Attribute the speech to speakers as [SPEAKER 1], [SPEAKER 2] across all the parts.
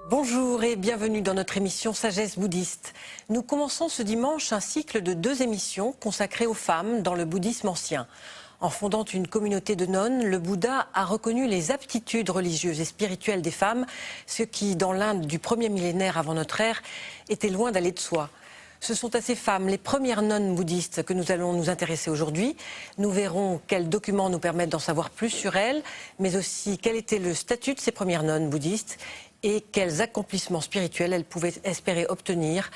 [SPEAKER 1] Bonjour et bienvenue dans notre émission Sagesse bouddhiste. Nous commençons ce dimanche un cycle de 2 émissions consacrées aux femmes dans le bouddhisme ancien. En fondant une communauté de nonnes, le Bouddha a reconnu les aptitudes religieuses et spirituelles des femmes, ce qui, dans l'Inde du 1er millénaire avant notre ère, était loin d'aller de soi. Ce sont à ces femmes, les premières nonnes bouddhistes, que nous allons nous intéresser aujourd'hui. Nous verrons quels documents nous permettent d'en savoir plus sur elles, mais aussi quel était le statut de ces premières nonnes bouddhistes et quels accomplissements spirituels elles pouvaient espérer obtenir.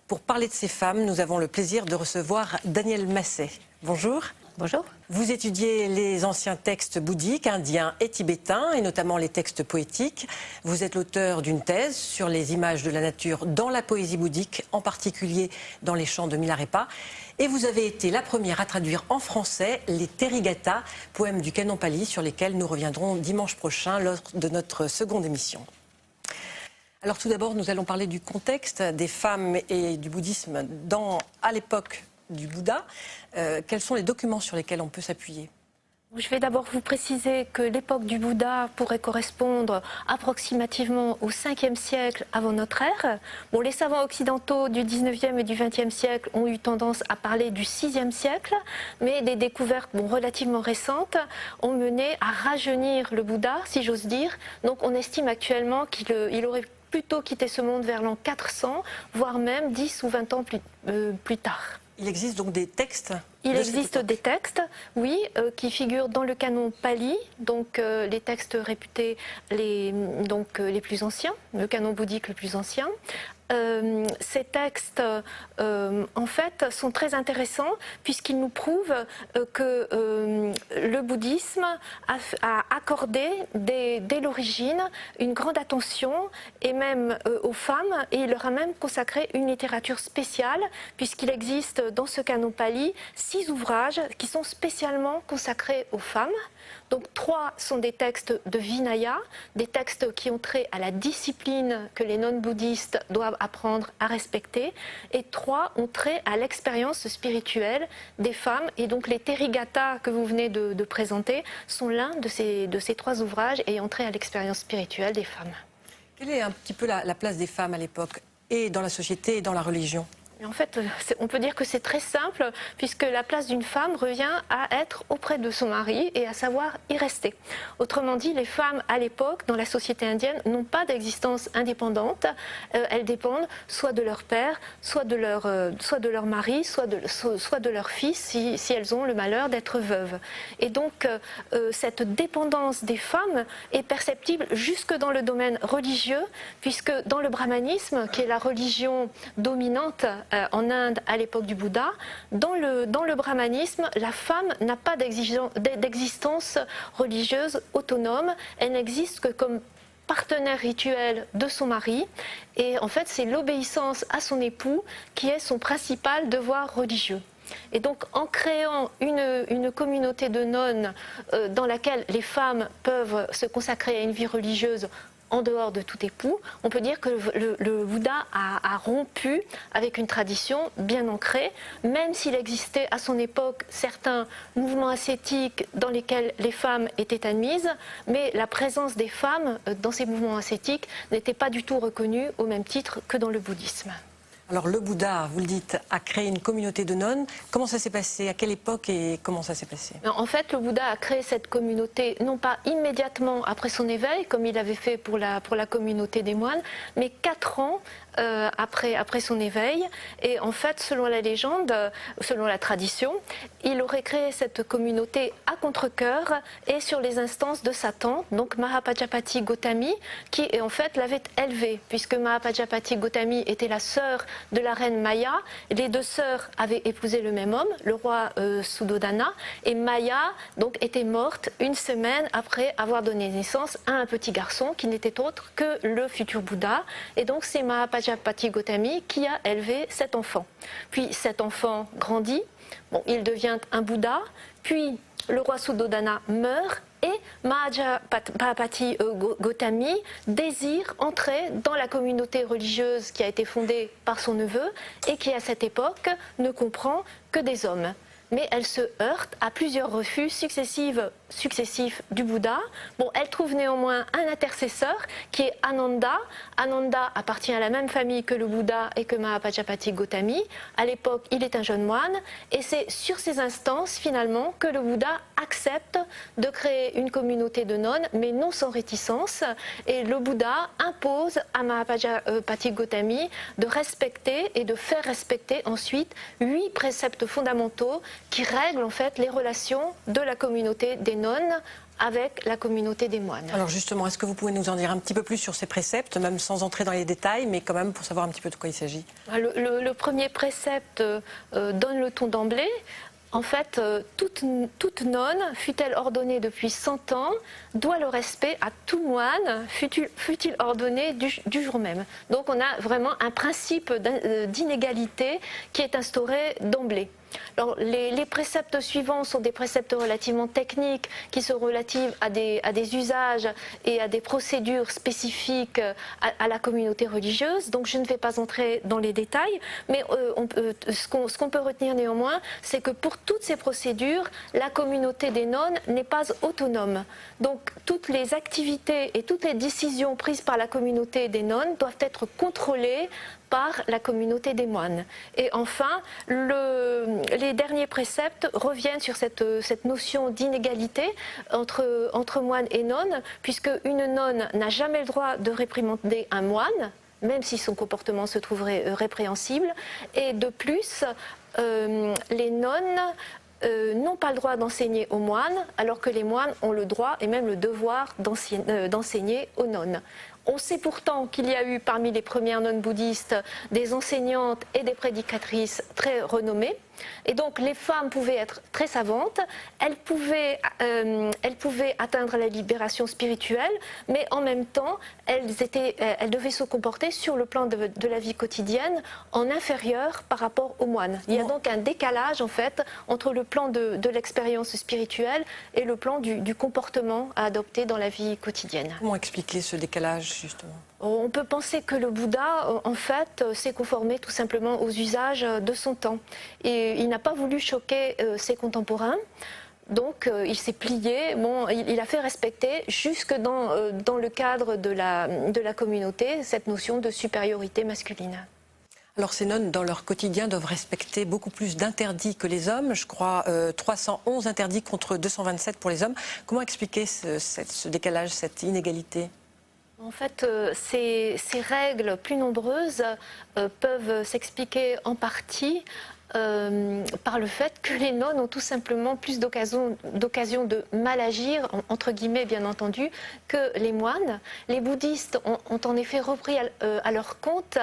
[SPEAKER 1] Pour parler de ces femmes, nous avons le plaisir de recevoir Danielle Masset. Bonjour.
[SPEAKER 2] Bonjour.
[SPEAKER 1] Vous étudiez les anciens textes bouddhiques, indiens et tibétains, et notamment les textes poétiques. Vous êtes l'auteur d'une thèse sur les images de la nature dans la poésie bouddhique, en particulier dans les chants de Milarepa. Et vous avez été la première à traduire en français les Therigatha, poèmes du canon pali, sur lesquels nous reviendrons dimanche prochain lors de notre seconde émission. Alors tout d'abord, nous allons parler du contexte des femmes et du bouddhisme à l'époque du Bouddha. Quels sont les documents sur lesquels on peut s'appuyer ?
[SPEAKER 2] Je vais d'abord vous préciser que l'époque du Bouddha pourrait correspondre approximativement au 5e siècle avant notre ère. Bon, les savants occidentaux du 19e et du 20e siècle ont eu tendance à parler du 6e siècle, mais des découvertes relativement récentes ont mené à rajeunir le Bouddha, si j'ose dire. Donc on estime actuellement qu'il aurait plutôt quitté ce monde vers l'an 400, voire même 10 ou 20 ans plus tard.
[SPEAKER 1] Il existe donc des textes ?
[SPEAKER 2] Il existe des textes, oui, qui figurent dans le canon pali, donc les textes réputés les plus anciens, le canon bouddhique le plus ancien. Ces textes, en fait, sont très intéressants puisqu'ils nous prouvent que le bouddhisme a accordé dès l'origine une grande attention et même aux femmes, et il leur a même consacré une littérature spéciale puisqu'il existe dans ce canon pali 6 ouvrages qui sont spécialement consacrés aux femmes. Donc 3 sont des textes de Vinaya, des textes qui ont trait à la discipline que les nonnes bouddhistes doivent apprendre à respecter, et 3 ont trait à l'expérience spirituelle des femmes. Et donc les Therigatha que vous venez de présenter sont l'un de ces 3 ouvrages ayant trait à l'expérience spirituelle des femmes.
[SPEAKER 1] Quelle est un petit peu la place des femmes à l'époque, et dans la société et dans la religion ?
[SPEAKER 2] En fait, on peut dire que c'est très simple, puisque la place d'une femme revient à être auprès de son mari et à savoir y rester. Autrement dit, les femmes à l'époque, dans la société indienne, n'ont pas d'existence indépendante. Elles dépendent soit de leur père, soit de leur mari, soit de leur fils, si elles ont le malheur d'être veuves. Et donc, cette dépendance des femmes est perceptible jusque dans le domaine religieux, puisque dans le brahmanisme, qui est la religion dominante en Inde à l'époque du Bouddha, dans le brahmanisme, la femme n'a pas d'existence religieuse autonome, elle n'existe que comme partenaire rituel de son mari, et en fait c'est l'obéissance à son époux qui est son principal devoir religieux. Et donc en créant une communauté de nonnes dans laquelle les femmes peuvent se consacrer à une vie religieuse en dehors de tout époux, on peut dire que le Bouddha a rompu avec une tradition bien ancrée, même s'il existait à son époque certains mouvements ascétiques dans lesquels les femmes étaient admises, mais la présence des femmes dans ces mouvements ascétiques n'était pas du tout reconnue au même titre que dans le bouddhisme.
[SPEAKER 1] Alors le Bouddha, vous le dites, a créé une communauté de nonnes. Comment ça s'est passé ? À quelle époque et comment ça s'est passé ?
[SPEAKER 2] En fait, le Bouddha a créé cette communauté, non pas immédiatement après son éveil, comme il avait fait pour la communauté des moines, mais 4 ans après son éveil. Et en fait, selon la légende, selon la tradition, il aurait créé cette communauté à contre-cœur et sur les instances de sa tante, donc Mahapajapati Gautami, qui en fait l'avait élevé, puisque Mahapajapati Gautami était la sœur de la reine Maya. Les 2 sœurs avaient épousé le même homme, le roi Suddhodana, et Maya donc était morte une semaine après avoir donné naissance à un petit garçon qui n'était autre que le futur Bouddha. Et donc c'est Mahapajapati Gautami qui a élevé cet enfant. Puis cet enfant grandit, il devient un Bouddha, puis le roi Suddhodana meurt et Mahapati Gautami désire entrer dans la communauté religieuse qui a été fondée par son neveu et qui à cette époque ne comprend que des hommes. Mais elle se heurte à plusieurs refus successifs du Bouddha. Bon, elle trouve néanmoins un intercesseur qui est Ananda. Ananda appartient à la même famille que le Bouddha et que Mahapajapati Gautami. À l'époque, il est un jeune moine et c'est sur ces instances finalement que le Bouddha accepte de créer une communauté de nonnes, mais non sans réticence. Et le Bouddha impose à Mahapajapati Gautami de respecter et de faire respecter ensuite 8 préceptes fondamentaux qui règlent en fait les relations de la communauté des nonnes avec la communauté des moines.
[SPEAKER 1] Alors justement, est-ce que vous pouvez nous en dire un petit peu plus sur ces préceptes, même sans entrer dans les détails, mais quand même pour savoir un petit peu de quoi il s'agit?
[SPEAKER 2] Le premier précepte donne le ton d'emblée. En fait, toute nonne, fût-elle ordonnée depuis 100 ans, doit le respect à tout moine, fût-il ordonné du jour même. Donc on a vraiment un principe d'inégalité qui est instauré d'emblée. Alors, les préceptes suivants sont des préceptes relativement techniques qui sont relatifs à des usages et à des procédures spécifiques à la communauté religieuse. Donc je ne vais pas entrer dans les détails, mais ce qu'on peut retenir néanmoins, c'est que pour toutes ces procédures, la communauté des nonnes n'est pas autonome. Donc toutes les activités et toutes les décisions prises par la communauté des nonnes doivent être contrôlées par la communauté des moines. Et enfin, les derniers préceptes reviennent sur cette notion d'inégalité entre moines et nonnes, puisque une nonne n'a jamais le droit de réprimander un moine, même si son comportement se trouverait répréhensible. Et de plus, les nonnes n'ont pas le droit d'enseigner aux moines, alors que les moines ont le droit et même le devoir d'enseigner aux nonnes. On sait pourtant qu'il y a eu parmi les premières nonnes bouddhistes des enseignantes et des prédicatrices très renommées. Et donc les femmes pouvaient être très savantes, elles pouvaient atteindre la libération spirituelle, mais en même temps, elles devaient se comporter sur le plan de la vie quotidienne en inférieur par rapport aux moines. Il y a donc un décalage en fait entre le plan de l'expérience spirituelle et le plan du comportement à adopter dans la vie quotidienne.
[SPEAKER 1] Comment expliquer ce décalage justement?
[SPEAKER 2] On peut penser que le Bouddha, en fait, s'est conformé tout simplement aux usages de son temps. Et il n'a pas voulu choquer ses contemporains. Donc il s'est plié, il a fait respecter jusque dans le cadre de la communauté cette notion de supériorité masculine.
[SPEAKER 1] Alors ces nonnes, dans leur quotidien, doivent respecter beaucoup plus d'interdits que les hommes. Je crois 311 interdits contre 227 pour les hommes. Comment expliquer ce décalage, cette inégalité ?
[SPEAKER 2] En fait, ces règles plus nombreuses peuvent s'expliquer en partie par le fait que les nonnes ont tout simplement plus d'occasions de mal agir, entre guillemets bien entendu, que les moines. Les bouddhistes ont en effet repris à leur compte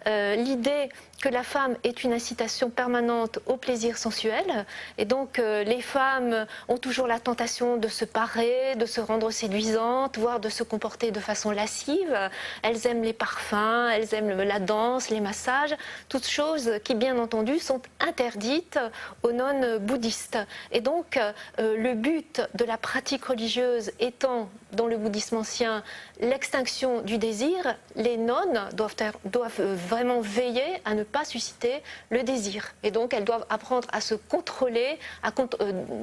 [SPEAKER 2] l'idée que la femme est une incitation permanente au plaisir sensuel. Et donc les femmes ont toujours la tentation de se parer, de se rendre séduisantes, voire de se comporter de façon lascive. Elles aiment les parfums, elles aiment la danse, les massages, toutes choses qui bien entendu sont interdites aux nonnes bouddhistes. Et donc le but de la pratique religieuse étant dans le bouddhisme ancien l'extinction du désir, les nonnes doivent vraiment veiller à ne pas susciter le désir. Et donc elles doivent apprendre à se contrôler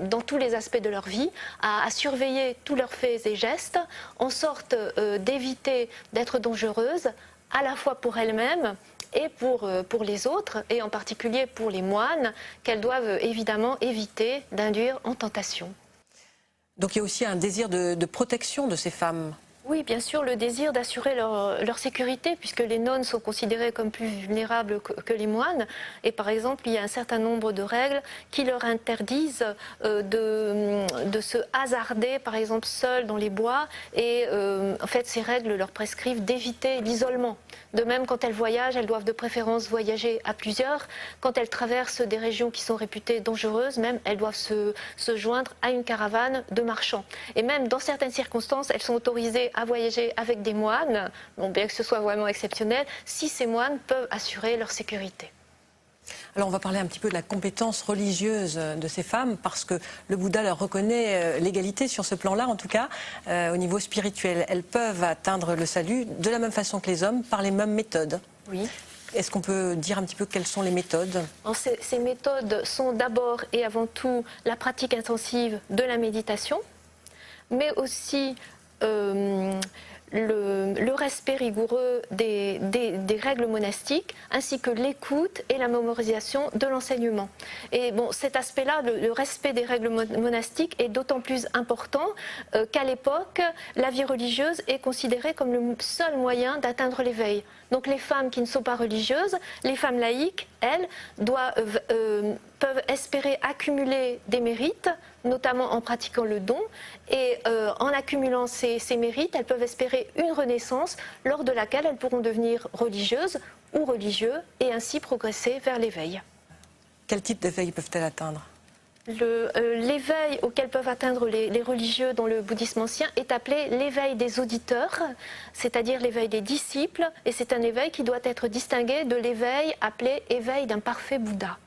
[SPEAKER 2] dans tous les aspects de leur vie, à surveiller tous leurs faits et gestes, en sorte d'éviter d'être dangereuses, à la fois pour elles-mêmes et pour les autres, et en particulier pour les moines, qu'elles doivent évidemment éviter d'induire en tentation.
[SPEAKER 1] Donc il y a aussi un désir de protection de ces femmes.
[SPEAKER 2] Oui, bien sûr, le désir d'assurer leur sécurité, puisque les nonnes sont considérées comme plus vulnérables que les moines. Et par exemple, il y a un certain nombre de règles qui leur interdisent de se hasarder, par exemple, seules dans les bois. Et en fait, ces règles leur prescrivent d'éviter l'isolement. De même, quand elles voyagent, elles doivent de préférence voyager à plusieurs. Quand elles traversent des régions qui sont réputées dangereuses, même, elles doivent se joindre à une caravane de marchands. Et même dans certaines circonstances, elles sont autorisées à voyager avec des moines, bon, bien que ce soit vraiment exceptionnel, si ces moines peuvent assurer leur sécurité.
[SPEAKER 1] Alors on va parler un petit peu de la compétence religieuse de ces femmes, parce que le Bouddha leur reconnaît l'égalité sur ce plan-là, en tout cas, au niveau spirituel. Elles peuvent atteindre le salut de la même façon que les hommes, par les mêmes méthodes.
[SPEAKER 2] Oui.
[SPEAKER 1] Est-ce qu'on peut dire un petit peu quelles sont les méthodes?
[SPEAKER 2] Ces méthodes sont d'abord et avant tout la pratique intensive de la méditation, mais aussi le respect rigoureux des règles monastiques, ainsi que l'écoute et la mémorisation de l'enseignement. Et bon, cet aspect-là, le respect des règles monastiques est d'autant plus important qu'à l'époque, la vie religieuse est considérée comme le seul moyen d'atteindre l'éveil. Donc les femmes qui ne sont pas religieuses, les femmes laïques, elles, peuvent espérer accumuler des mérites, notamment en pratiquant le don, et en accumulant ces mérites, elles peuvent espérer une renaissance lors de laquelle elles pourront devenir religieuses ou religieux et ainsi progresser vers l'éveil.
[SPEAKER 1] Quel type d'éveil peuvent-elles atteindre?
[SPEAKER 2] L'éveil auquel peuvent atteindre les religieux dans le bouddhisme ancien est appelé l'éveil des auditeurs, c'est-à-dire l'éveil des disciples, et c'est un éveil qui doit être distingué de l'éveil appelé éveil d'un parfait Bouddha.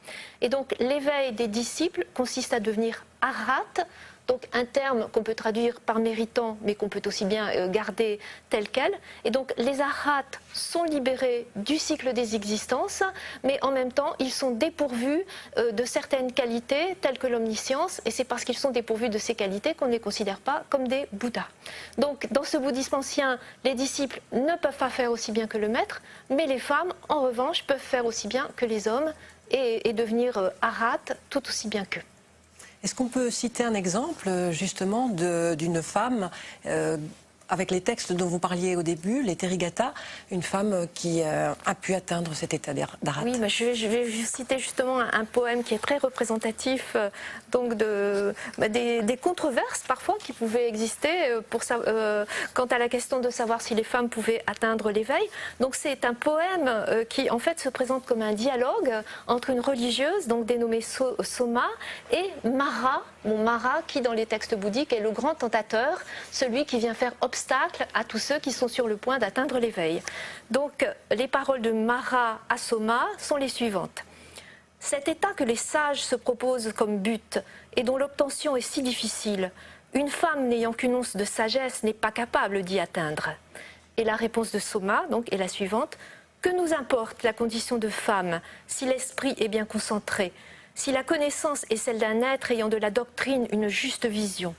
[SPEAKER 2] Et donc l'éveil des disciples consiste à devenir arhat, donc un terme qu'on peut traduire par méritant, mais qu'on peut aussi bien garder tel quel. Et donc les arhats sont libérés du cycle des existences, mais en même temps ils sont dépourvus de certaines qualités telles que l'omniscience, et c'est parce qu'ils sont dépourvus de ces qualités qu'on ne les considère pas comme des Bouddhas. Donc dans ce bouddhisme ancien, les disciples ne peuvent pas faire aussi bien que le maître, mais les femmes en revanche peuvent faire aussi bien que les hommes et devenir arhats tout aussi bien qu'eux.
[SPEAKER 1] Est-ce qu'on peut citer un exemple justement d'une femme avec les textes dont vous parliez au début, les Therigatha, une femme qui a pu atteindre cet état d'arhat?
[SPEAKER 2] Oui, mais je vais citer justement un poème qui est très représentatif donc des controverses parfois qui pouvaient exister quant à la question de savoir si les femmes pouvaient atteindre l'éveil. Donc c'est un poème qui en fait se présente comme un dialogue entre une religieuse, donc dénommée Soma, et Mara, Mara qui dans les textes bouddhiques est le grand tentateur, celui qui vient faire obstacle à tous ceux qui sont sur le point d'atteindre l'éveil. Donc les paroles de Mara à Soma sont les suivantes. Cet état que les sages se proposent comme but et dont l'obtention est si difficile, une femme n'ayant qu'une once de sagesse n'est pas capable d'y atteindre. Et la réponse de Soma donc, est la suivante. Que nous importe la condition de femme si l'esprit est bien concentré, si la connaissance est celle d'un être ayant de la doctrine une juste vision?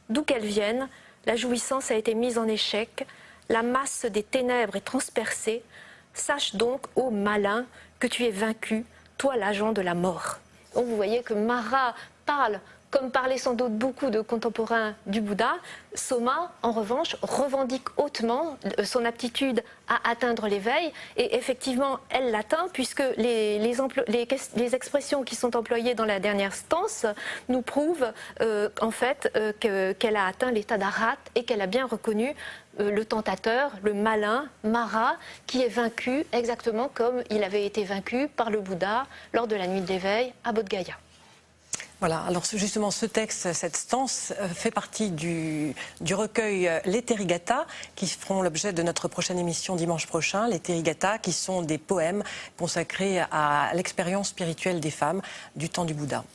[SPEAKER 2] D'où qu'elle vienne, la jouissance a été mise en échec, la masse des ténèbres est transpercée. Sache donc, ô malin, que tu es vaincu, toi l'agent de la mort. Donc vous voyez que Mara parle, comme parlaient sans doute beaucoup de contemporains du Bouddha. Soma, en revanche, revendique hautement son aptitude à atteindre l'éveil. Et effectivement, elle l'atteint, puisque les expressions qui sont employées dans la dernière stance nous prouvent en fait qu'elle a atteint l'état d'arhat et qu'elle a bien reconnu le tentateur, le malin, Mara, qui est vaincu exactement comme il avait été vaincu par le Bouddha lors de la nuit de l'éveil à Bodh Gaya.
[SPEAKER 1] Voilà, alors justement ce texte, cette stance fait partie du recueil Les Therigatha qui feront l'objet de notre prochaine émission dimanche prochain. Les Therigatha qui sont des poèmes consacrés à l'expérience spirituelle des femmes du temps du Bouddha.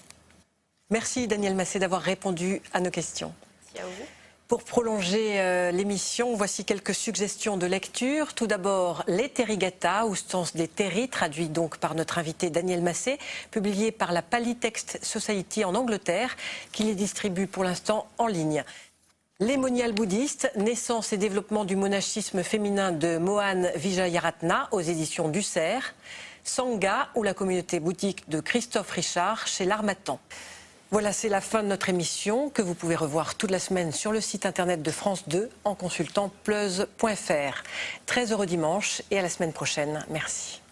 [SPEAKER 1] Merci Danielle Massé d'avoir répondu à nos questions.
[SPEAKER 2] Merci à vous.
[SPEAKER 1] Pour prolonger l'émission, voici quelques suggestions de lecture. Tout d'abord, Les Therigatha, ou stance des Theri, traduit donc par notre invité Danielle Massé, publié par la Pali Text Society en Angleterre, qui les distribue pour l'instant en ligne. Les moniales bouddhistes, naissance et développement du monachisme féminin de Mohan Vijayaratna aux éditions Dussert. Sangha, ou la communauté bouddhique de Christophe Richard chez l'Harmattan. Voilà, c'est la fin de notre émission que vous pouvez revoir toute la semaine sur le site internet de France 2 en consultant pleuse.fr. Très heureux dimanche et à la semaine prochaine. Merci.